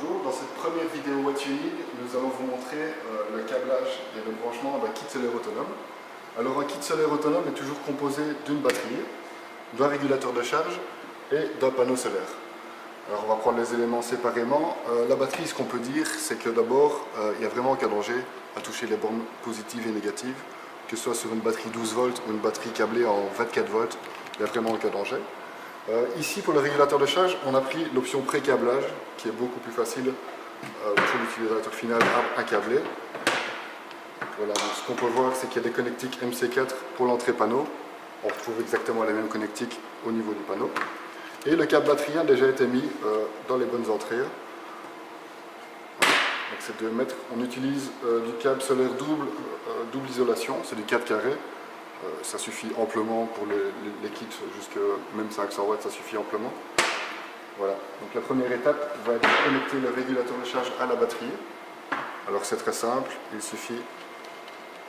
Bonjour, dans cette première vidéo Whattuning, nous allons vous montrer le câblage et le branchement d'un kit solaire autonome. Alors un kit solaire autonome est toujours composé d'une batterie, d'un régulateur de charge et d'un panneau solaire. Alors on va prendre les éléments séparément. La batterie, ce qu'on peut dire, c'est que d'abord, il n'y a vraiment aucun danger à toucher les bornes positives et négatives, que ce soit sur une batterie 12 volts ou une batterie câblée en 24 volts, il n'y a vraiment aucun danger. Ici, pour le régulateur de charge, on a pris l'option pré-câblage, qui est beaucoup plus facile pour l'utilisateur final à câbler. Voilà, donc ce qu'on peut voir, c'est qu'il y a des connectiques MC4 pour l'entrée panneau. On retrouve exactement les mêmes connectiques au niveau du panneau. Et le câble batterie a déjà été mis dans les bonnes entrées. Donc c'est 2 mètres. On utilise du câble solaire double isolation, c'est du 4 carrés. Ça suffit amplement pour les kits, jusqu'à même 500 watts, ça suffit amplement. Voilà, donc la première étape va être de connecter le régulateur de charge à la batterie. Alors c'est très simple, il suffit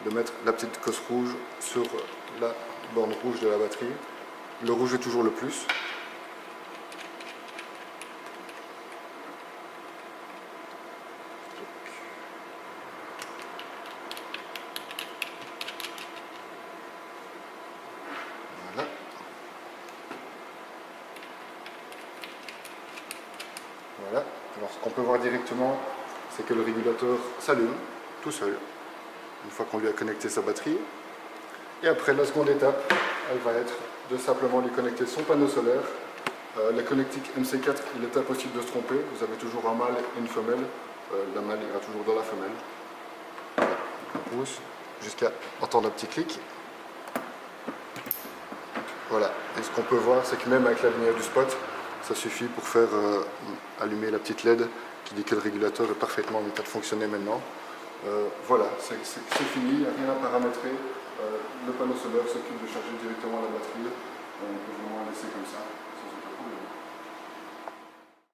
de mettre la petite cosse rouge sur la borne rouge de la batterie. Le rouge est toujours le plus. Voilà. Voilà. Alors ce qu'on peut voir directement, c'est que le régulateur s'allume tout seul, une fois qu'on lui a connecté sa batterie. Et après, la seconde étape, elle va être de simplement lui connecter son panneau solaire. La connectique MC4, il est impossible de se tromper, vous avez toujours un mâle et une femelle. La mâle ira toujours dans la femelle. Voilà. On pousse jusqu'à entendre un petit clic. Voilà, et ce qu'on peut voir, c'est que même avec la lumière du spot, ça suffit pour faire allumer la petite LED qui dit que le régulateur est parfaitement en état de fonctionner maintenant. Voilà, c'est fini, il n'y a rien à paramétrer. Le panneau solaire s'occupe de charger directement